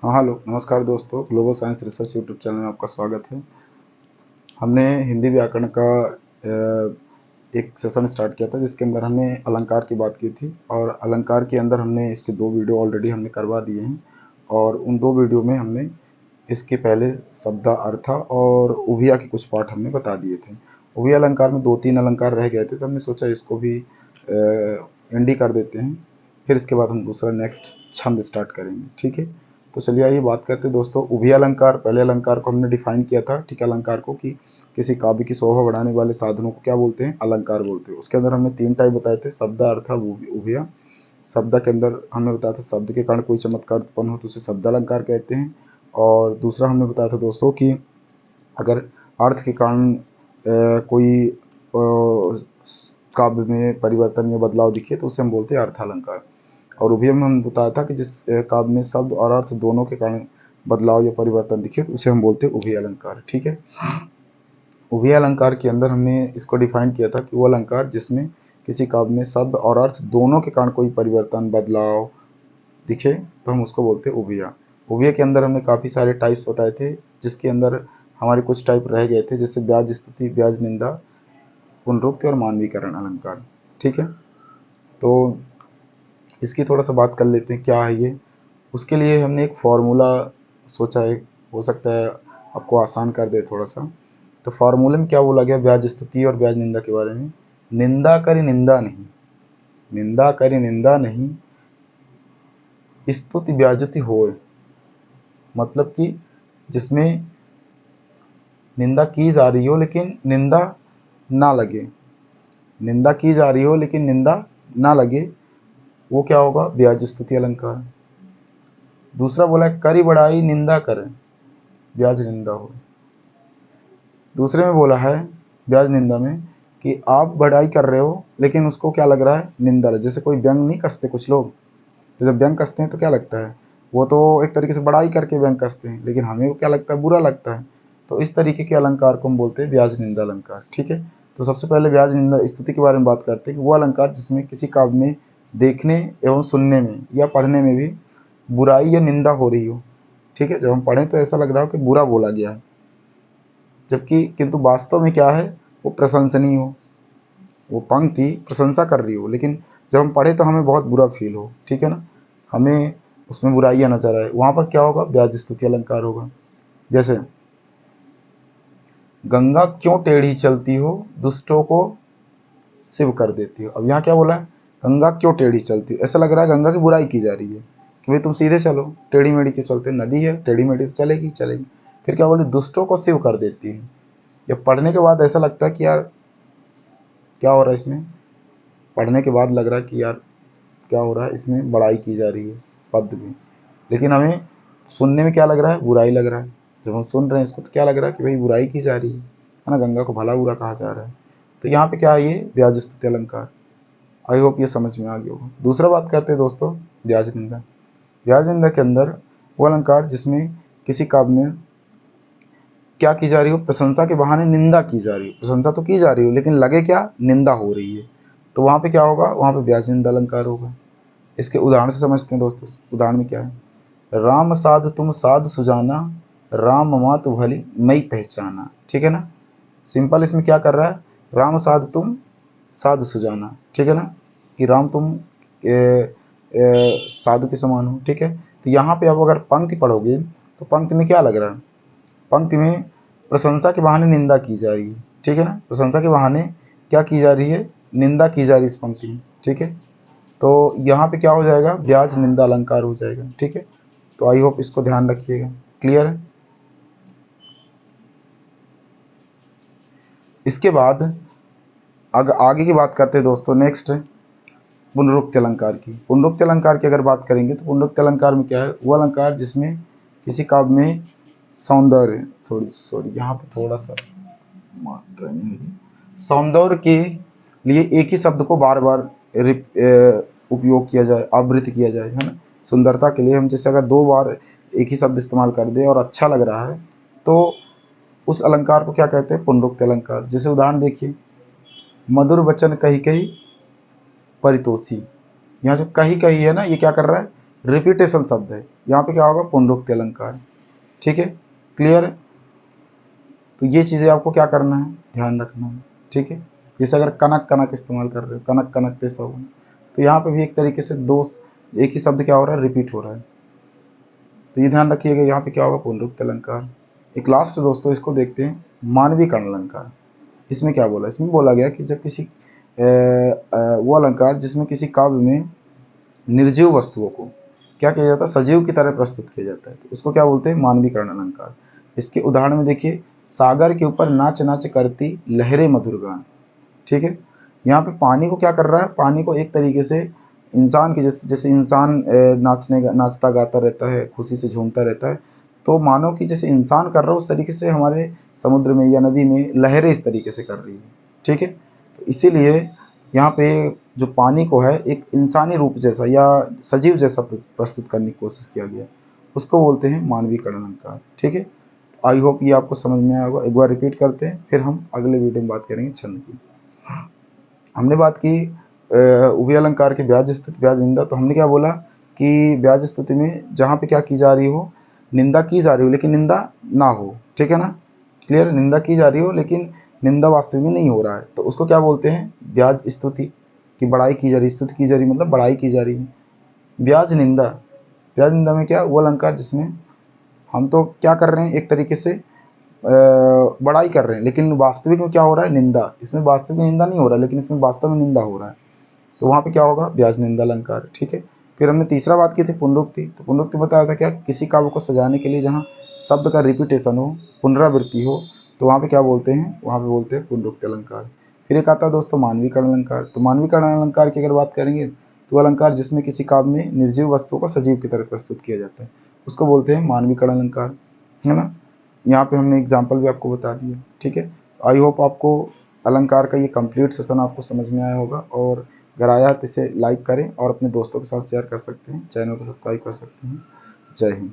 हाँ हेलो नमस्कार दोस्तों, global science research YouTube channel में आपका स्वागत है। हमने हिंदी व्याकरण का एक सेशन स्टार्ट किया था जिसके अंदर हमने अलंकार की बात की थी और अलंकार के अंदर हमने इसके 2 वीडियो ऑलरेडी हमने करवा दिए हैं और उन 2 वीडियो में हमने इसके पहले शब्द अर्थ और उभिया के कुछ पार्ट हमने बता दिए थे। उभिया अलंकार में 2-3 अलंकार रह गए थे तो हमने सोचा इसको भी एंडी कर देते हैं, फिर इसके बाद हम दूसरा नेक्स्ट छंद स्टार्ट करेंगे। ठीक है, तो चलिए आइए बात करते हैं दोस्तों उभय अलंकार। पहले अलंकार को हमने डिफाइन किया था, ठीक है, अलंकार को कि किसी काव्य की शोभा बढ़ाने वाले साधनों को क्या बोलते हैं, अलंकार बोलते हैं। उसके अंदर हमने 3 टाइप बताए थे, शब्द अर्थ उभय। शब्द के अंदर हमने बताया था शब्द के कारण कोई चमत्कार उत्पन्न हो तो उसे शब्द अलंकार कहते हैं। और दूसरा हमने बताया था दोस्तों कि अगर अर्थ के कारण कोई काव्य में परिवर्तन या बदलाव दिखे तो उसे हम बोलते हैं अर्थ अलंकार। और उभय में हम बताया था कि जिस काव्य में शब्द और अर्थ दोनों के कारण बदलाव या परिवर्तन दिखे तो उसे हम बोलते हैं उभय अलंकार। ठीक है, उभय अलंकार के अंदर हमने इसको डिफाइन किया था कि वो अलंकार जिसमें किसी काव्य में शब्द और अर्थ दोनों के कारण कोई परिवर्तन बदलाव दिखे तो हम उसको बोलते हैं उभय। उभय के अंदर हमने काफ़ी सारे टाइप्स बताए थे जिसके अंदर हमारे कुछ टाइप रह गए थे, जैसे ब्याज स्तुति, ब्याज निंदा, पुनरुक्ति और मानवीकरण अलंकार। ठीक है, तो इसकी थोड़ा सा बात कर लेते हैं क्या है ये। उसके लिए हमने एक फार्मूला सोचा है, हो सकता है आपको आसान कर दे थोड़ा सा। तो फार्मूले में क्या बोला गया ब्याज स्तुति और ब्याज निंदा के बारे में, निंदा करी निंदा नहीं, निंदा करी निंदा नहीं, स्तुति ब्याजति होए। मतलब कि जिसमें निंदा की जा रही हो लेकिन निंदा ना लगे, निंदा की जा रही हो लेकिन निंदा ना लगे, वो क्या होगा, ब्याज स्तुति अलंकार। दूसरा बोला है करी बढ़ाई निंदा करे, ब्याज निंदा हो। दूसरे में बोला है ब्याज निंदा में कि आप बढ़ाई कर रहे हो लेकिन उसको क्या लग रहा है, निंदा। जैसे कोई व्यंग नहीं कसते कुछ लोग, तो जब व्यंग कसते हैं तो क्या लगता है, वो तो एक तरीके से बढ़ाई करके व्यंग कसते हैं लेकिन हमें वो क्या लगता है, बुरा लगता है। तो इस तरीके के अलंकार को हम बोलते हैं ब्याज निंदा अलंकार। ठीक है, तो सबसे पहले ब्याज निंदा स्तुति के बारे में बात करते हैं कि वो अलंकार जिसमें किसी काव्य में देखने एवं सुनने में या पढ़ने में भी बुराई या निंदा हो रही हो। ठीक है, जब हम पढ़ें तो ऐसा लग रहा हो कि बुरा बोला गया है, जबकि किंतु वास्तव में क्या है, वो प्रशंसनीय हो, वो पंक्ति प्रशंसा कर रही हो, लेकिन जब हम पढ़े तो हमें बहुत बुरा फील हो। ठीक है ना, हमें उसमें बुराइयाँ नजर आए, वहाँ पर क्या होगा, ब्याज स्तुति अलंकार होगा। जैसे गंगा क्यों टेढ़ी चलती हो, दुष्टों को शिव कर देती हो। अब यहाँ क्या बोला है, गंगा क्यों टेढ़ी चलती हो, ऐसा लग रहा है गंगा की बुराई की जा रही है कि भाई तुम सीधे चलो, टेढ़ी मेढ़ी क्यों चलते, नदी है टेढ़ी मेढ़ी से चलेगी चलेगी। फिर क्या बोले, दुष्टों को शिव कर देती है। जब पढ़ने के बाद ऐसा लगता है कि यार क्या हो रहा है इसमें, पढ़ने के बाद लग रहा है कि यार क्या हो रहा है, इसमें बड़ाई की जा रही है पद में, लेकिन हमें सुनने में क्या लग रहा है, बुराई लग रहा है। जब हम सुन रहे हैं इसको तो क्या लग रहा है कि भाई बुराई की जा रही है ना, गंगा को भला बुरा कहा जा रहा है। तो यहाँ पे क्या है, ये ब्याज स्तुति अलंकार। आई होप ये समझ में आ गया होगा। दूसरा बात करते हैं दोस्तों ब्याज निंदा। ब्याज निंदा के अंदर वो अलंकार जिसमें किसी काव्य में क्या की जा रही हो, प्रशंसा के बहाने निंदा की जा रही हो, प्रशंसा तो की जा रही हो लेकिन लगे क्या, निंदा हो रही है, तो वहाँ पे क्या होगा, वहाँ पे ब्याज निंदा अलंकार होगा। इसके उदाहरण से समझते हैं दोस्तों। उदाहरण में क्या है, राम साध तुम साध सुजाना, राम मात भली मई पहचाना। ठीक है ना, सिंपल इसमें क्या कर रहा है, राम साध तुम साध सुजाना। ठीक है ना, कि राम तुम साधु के समान हो। ठीक है, तो यहाँ पे अब अगर पंक्ति पढ़ोगे तो पंक्ति में क्या लग रहा है, पंक्ति में प्रशंसा के बहाने निंदा की जा रही है। ठीक है ना, प्रशंसा के बहाने क्या की जा रही है, निंदा की जा रही है इस पंक्ति में। ठीक है, तो यहाँ पे क्या हो जाएगा, ब्याज निंदा अलंकार हो जाएगा। ठीक है, तो आई होप इसको ध्यान रखिएगा। क्लियर है। इसके बाद आगे की बात करते हैं दोस्तों, नेक्स्ट पुनरुक्ति अलंकार की। पुनरुक्ति अलंकार की अगर बात करेंगे तो पुनरुक्ति अलंकार में क्या है, वो अलंकार जिसमें किसी काव्य में सौंदर्य, सॉरी यहाँ पे थोड़ा सा मात्रा नहीं है, सौंदर्य के लिए एक ही शब्द को बार बार उपयोग किया जाए, आवृत्ति किया जाए, है ना। सुंदरता के लिए हम जैसे अगर 2 बार एक ही शब्द इस्तेमाल कर दे और अच्छा लग रहा है तो उस अलंकार को क्या कहते हैं, पुनरुक्ति अलंकार। जैसे उदाहरण देखिए, मधुर वचन कही कही परितोषी। यहाँ जो कही कही है ना, ये क्या कर रहा है, रिपीटेशन शब्द है, यहाँ पे क्या होगा, पुनरुक्ति अलंकार। ठीक है, क्लियर है। तो ये चीज़ें आपको क्या करना है, ध्यान रखना है। ठीक है, जैसे अगर कनक कनक इस्तेमाल कर रहे हो, कनक कनक ते सौगन, तो यहाँ पे भी एक तरीके से दो एक ही शब्द क्या हो रहा है, रिपीट हो रहा है। तो ये ध्यान रखिएगा, यहाँ पे क्या होगा, पुनरुक्ति अलंकार। एक लास्ट दोस्तों इसको देखते हैं, मानवीकरण अलंकार। इसमें क्या बोला, इसमें बोला गया कि जब किसी वो अलंकार जिसमें किसी काव्य में निर्जीव वस्तुओं को क्या किया जाता है, सजीव की तरह प्रस्तुत किया जाता है, तो उसको क्या बोलते हैं, मानवीकरण अलंकार। इसके उदाहरण में देखिए, सागर के ऊपर नाच नाच करती लहरें मधुर गान। ठीक है, यहाँ पे पानी को क्या कर रहा है, पानी को एक तरीके से इंसान के जैसे इंसान नाचता गाता रहता है, खुशी से झूमता रहता है, तो मानो कि जैसे इंसान कर रहा है उस तरीके से हमारे समुद्र में या नदी में लहरें इस तरीके से कर रही है। ठीक है, तो इसीलिए यहाँ पे जो पानी को है एक इंसानी रूप जैसा या सजीव जैसा प्रस्तुत करने की कोशिश किया गया, उसको बोलते हैं मानवीकरण अलंकार। ठीक है, आई होप ये आपको समझ में आया होगा। एक बार रिपीट करते हैं, फिर हम अगले वीडियो में बात करेंगे छंद की। हमने बात की उभय अलंकार के ब्याज स्तुति ब्याज निंदा। तो हमने क्या बोला कि ब्याज स्तुति में जहाँ पे क्या की जा रही हो, निंदा की जा रही हो लेकिन निंदा ना हो। ठीक है ना, क्लियर, निंदा की जा रही हो लेकिन निंदा वास्तविक में नहीं हो रहा है, तो उसको क्या बोलते हैं, ब्याज स्तुति, की बड़ाई की जा रही, स्तुति की जा रही मतलब बड़ाई की जा रही है। ब्याज निंदा, ब्याज निंदा में क्या, वो अलंकार जिसमें हम तो क्या कर रहे हैं, एक तरीके से बड़ाई कर रहे हैं लेकिन वास्तविक में क्या हो रहा है, निंदा। इसमें वास्तविक में निंदा नहीं हो रहा है लेकिन इसमें वास्तव में निंदा हो रहा है, तो वहाँ पे क्या होगा, ब्याज निंदा अलंकार। ठीक है, फिर हमने तीसरा बात की थी पुनरुक्ति। तो पुनरुक्ति बताया था क्या, किसी काव्य को सजाने के लिए जहाँ शब्द का रिपीटेशन हो, पुनरावृत्ति हो, तो वहाँ पे क्या बोलते हैं, वहाँ पे बोलते हैं पुनरुक्ति अलंकार। फिर एक आता है दोस्तों मानवीकरण अलंकार। तो मानवीकरण अलंकार की अगर बात करेंगे तो अलंकार जिसमें किसी काव्य में निर्जीव वस्तुओं को सजीव की तरह प्रस्तुत किया जाता है, उसको बोलते हैं मानवीकरण अलंकार, है ना। यहाँ पे हमने एग्जाम्पल भी आपको बता दिया। ठीक है, आई होप आपको अलंकार का ये कंप्लीट सेशन आपको समझ में आया होगा, और अगर आया तो इसे लाइक करें और अपने दोस्तों के साथ शेयर कर सकते हैं, चैनल को सब्सक्राइब कर सकते हैं। जय हिंद।